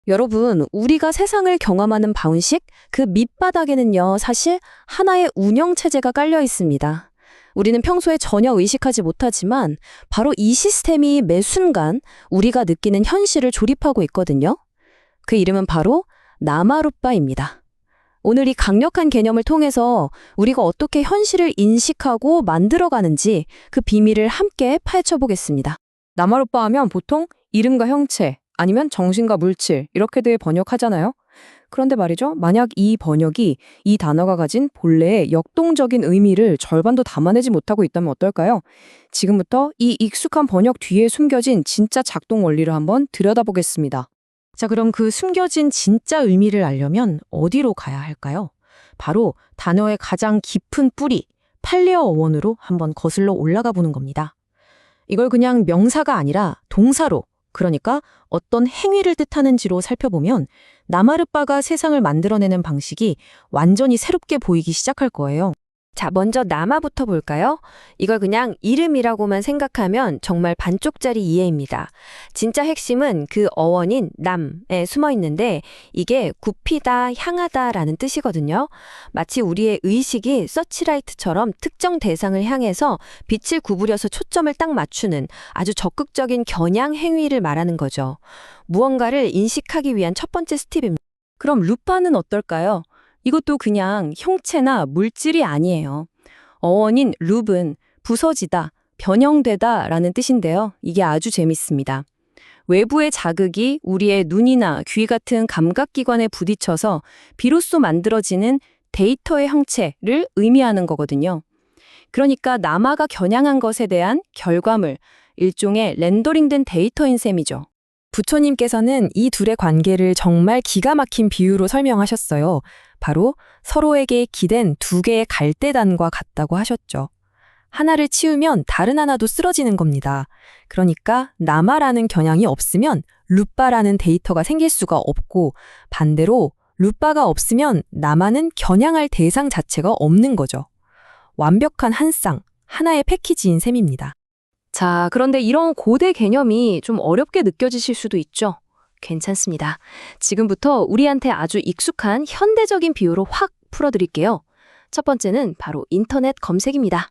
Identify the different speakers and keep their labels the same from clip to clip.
Speaker 1: 여러분, 우리가 세상을 경험하는 방식, 그 밑바닥에는요, 사실 하나의 운영체제가 깔려 있습니다. 우리는 평소에 전혀 의식하지 못하지만 바로 이 시스템이 매 순간 우리가 느끼는 현실을 조립하고 있거든요. 그 이름은 바로 나마루빠입니다. 오늘 이 강력한 개념을 통해서 우리가 어떻게 현실을 인식하고 만들어가는지 그 비밀을 함께 파헤쳐 보겠습니다.
Speaker 2: 나마루빠 하면 보통 이름과 형체, 아니면 정신과 물질 이렇게들 번역하잖아요. 그런데 말이죠. 만약 이 번역이 이 단어가 가진 본래의 역동적인 의미를 절반도 담아내지 못하고 있다면 어떨까요? 지금부터 이 익숙한 번역 뒤에 숨겨진 진짜 작동 원리를 한번 들여다보겠습니다. 자, 그럼 그 숨겨진 진짜 의미를 알려면 어디로 가야 할까요? 바로 단어의 가장 깊은 뿌리, 팔레어 어원으로 한번 거슬러 올라가 보는 겁니다. 이걸 그냥 명사가 아니라 동사로, 그러니까 어떤 행위를 뜻하는지로 살펴보면 나마르빠가 세상을 만들어내는 방식이 완전히 새롭게 보이기 시작할 거예요.
Speaker 1: 자, 먼저 나마부터 볼까요? 이걸 그냥 이름이라고만 생각하면 정말 반쪽짜리 이해입니다. 진짜 핵심은 그 어원인 남에 숨어 있는데 이게 굽히다, 향하다라는 뜻이거든요. 마치 우리의 의식이 서치라이트처럼 특정 대상을 향해서 빛을 구부려서 초점을 딱 맞추는 아주 적극적인 겨냥 행위를 말하는 거죠. 무언가를 인식하기 위한 첫 번째 스텝입니다.
Speaker 2: 그럼 루파는 어떨까요? 이것도 그냥 형체나 물질이 아니에요. 어원인 룹은 부서지다, 변형되다 라는 뜻인데요. 이게 아주 재밌습니다. 외부의 자극이 우리의 눈이나 귀 같은 감각기관에 부딪혀서 비로소 만들어지는 데이터의 형체를 의미하는 거거든요. 그러니까 남아가 겨냥한 것에 대한 결과물, 일종의 렌더링된 데이터인 셈이죠. 부처님께서는 이 둘의 관계를 정말 기가 막힌 비유로 설명하셨어요. 바로 서로에게 기댄 두 개의 갈대단과 같다고 하셨죠. 하나를 치우면 다른 하나도 쓰러지는 겁니다. 그러니까 나마라는 겨냥이 없으면 루빠라는 데이터가 생길 수가 없고 반대로 루빠가 없으면 나마는 겨냥할 대상 자체가 없는 거죠. 완벽한 한 쌍, 하나의 패키지인 셈입니다.
Speaker 1: 자, 그런데 이런 고대 개념이 좀 어렵게 느껴지실 수도 있죠. 괜찮습니다. 지금부터 우리한테 아주 익숙한 현대적인 비유로 확 풀어드릴게요. 첫 번째는 바로 인터넷 검색입니다.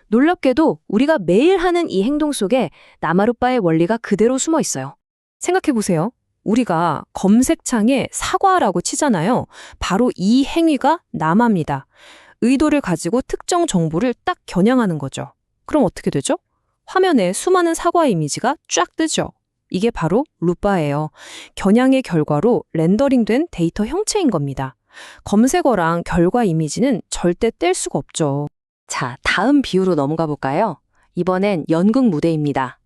Speaker 1: 놀랍게도 우리가 매일 하는 이 행동 속에 나마루빠의 원리가 그대로 숨어 있어요.
Speaker 2: 생각해보세요. 우리가 검색창에 사과라고 치잖아요. 바로 이 행위가 나마입니다. 의도를 가지고 특정 정보를 딱 겨냥하는 거죠. 그럼 어떻게 되죠? 화면에 수많은 사과 이미지가 쫙 뜨죠. 이게 바로 루빠예요. 겨냥의 결과로 렌더링된 데이터 형체인 겁니다. 검색어랑 결과 이미지는 절대 뗄 수가 없죠.
Speaker 1: 자, 다음 비유로 넘어가 볼까요? 이번엔 연극 무대입니다.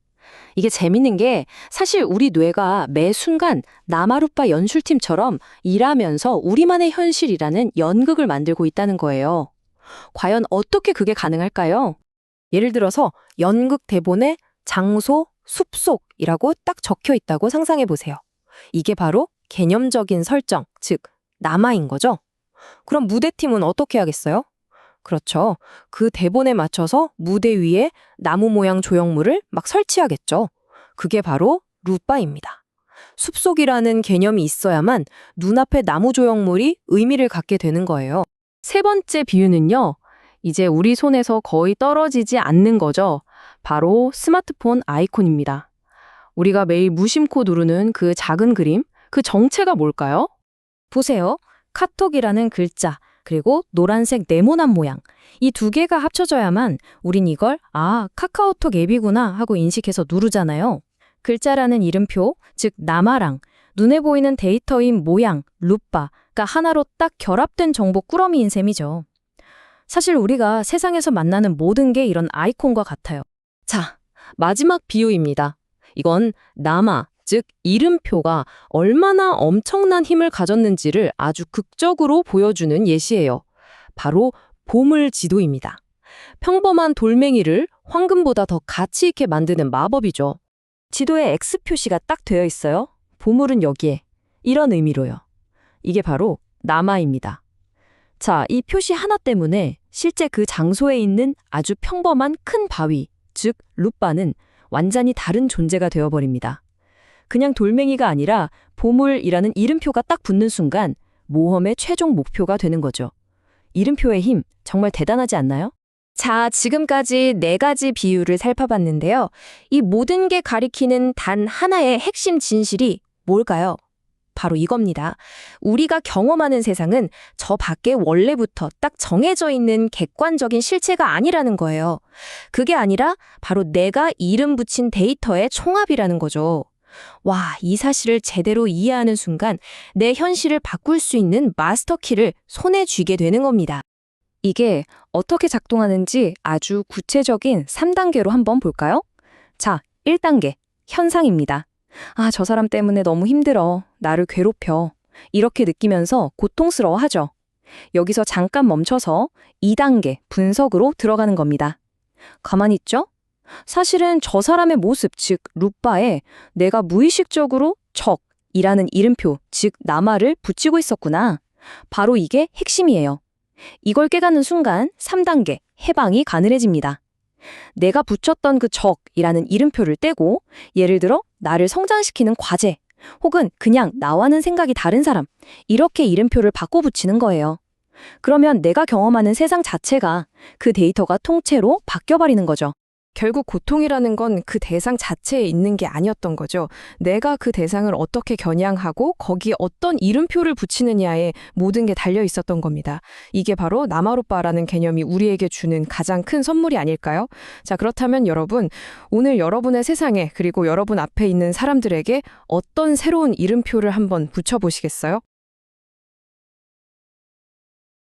Speaker 1: 이게 재밌는 게 사실 우리 뇌가 매 순간 나마루빠 연출팀처럼 일하면서 우리만의 현실이라는 연극을 만들고 있다는 거예요. 과연 어떻게 그게 가능할까요?
Speaker 2: 예를 들어서 연극 대본에 장소, 숲속이라고 딱 적혀 있다고 상상해 보세요. 이게 바로 개념적인 설정, 즉 남아인 거죠. 그럼 무대팀은 어떻게 하겠어요? 그렇죠. 그 대본에 맞춰서 무대 위에 나무 모양 조형물을 막 설치하겠죠. 그게 바로 루빠입니다. 숲속이라는 개념이 있어야만 눈앞에 나무 조형물이 의미를 갖게 되는 거예요. 세 번째 비유는요. 이제 우리 손에서 거의 떨어지지 않는 거죠. 바로 스마트폰 아이콘입니다. 우리가 매일 무심코 누르는 그 작은 그림, 그 정체가 뭘까요? 보세요. 카톡이라는 글자, 그리고 노란색 네모난 모양. 이 두 개가 합쳐져야만 우린 이걸 카카오톡 앱이구나 하고 인식해서 누르잖아요. 글자라는 이름표, 즉 나마랑 눈에 보이는 데이터인 모양, 루빠가 하나로 딱 결합된 정보 꾸러미인 셈이죠. 사실 우리가 세상에서 만나는 모든 게 이런 아이콘과 같아요. 자, 마지막 비유입니다. 이건 나마, 즉 이름표가 얼마나 엄청난 힘을 가졌는지를 아주 극적으로 보여주는 예시예요. 바로 보물지도입니다. 평범한 돌멩이를 황금보다 더 가치 있게 만드는 마법이죠. 지도에 X 표시가 딱 되어 있어요. 보물은 여기에. 이런 의미로요. 이게 바로 나마입니다. 자, 이 표시 하나 때문에 실제 그 장소에 있는 아주 평범한 큰 바위, 즉 루빠는 완전히 다른 존재가 되어버립니다.
Speaker 1: 그냥 돌멩이가 아니라 보물이라는 이름표가 딱 붙는 순간 모험의 최종 목표가 되는 거죠. 이름표의 힘, 정말 대단하지 않나요? 자, 지금까지 4가지 비유를 살펴봤는데요. 이 모든 게 가리키는 단 하나의 핵심 진실이 뭘까요? 바로 이겁니다. 우리가 경험하는 세상은 저 밖에 원래부터 딱 정해져 있는 객관적인 실체가 아니라는 거예요. 그게 아니라 바로 내가 이름 붙인 데이터의 총합이라는 거죠. 와, 이 사실을 제대로 이해하는 순간 내 현실을 바꿀 수 있는 마스터키를 손에 쥐게 되는 겁니다. 이게 어떻게 작동하는지 아주 구체적인 3단계로 한번 볼까요? 자, 1단계, 현상입니다. 아, 저 사람 때문에 너무 힘들어. 나를 괴롭혀. 이렇게 느끼면서 고통스러워하죠. 여기서 잠깐 멈춰서 2단계, 분석으로 들어가는 겁니다. 가만히 있죠? 사실은 저 사람의 모습, 즉 루파에 내가 무의식적으로 적이라는 이름표, 즉 나마를 붙이고 있었구나. 바로 이게 핵심이에요. 이걸 깨닫는 순간 3단계, 해방이 가능해집니다. 내가 붙였던 그 적이라는 이름표를 떼고 예를 들어 나를 성장시키는 과제 혹은 그냥 나와는 생각이 다른 사람 이렇게 이름표를 바꿔 붙이는 거예요. 그러면 내가 경험하는 세상 자체가 그 데이터가 통째로 바뀌어버리는 거죠.
Speaker 3: 결국 고통이라는 건 그 대상 자체에 있는 게 아니었던 거죠. 내가 그 대상을 어떻게 겨냥하고 거기에 어떤 이름표를 붙이느냐에 모든 게 달려 있었던 겁니다. 이게 바로 나마로빠라는 개념이 우리에게 주는 가장 큰 선물이 아닐까요? 자, 그렇다면 여러분, 오늘 여러분의 세상에 그리고 여러분 앞에 있는 사람들에게 어떤 새로운 이름표를 한번 붙여보시겠어요?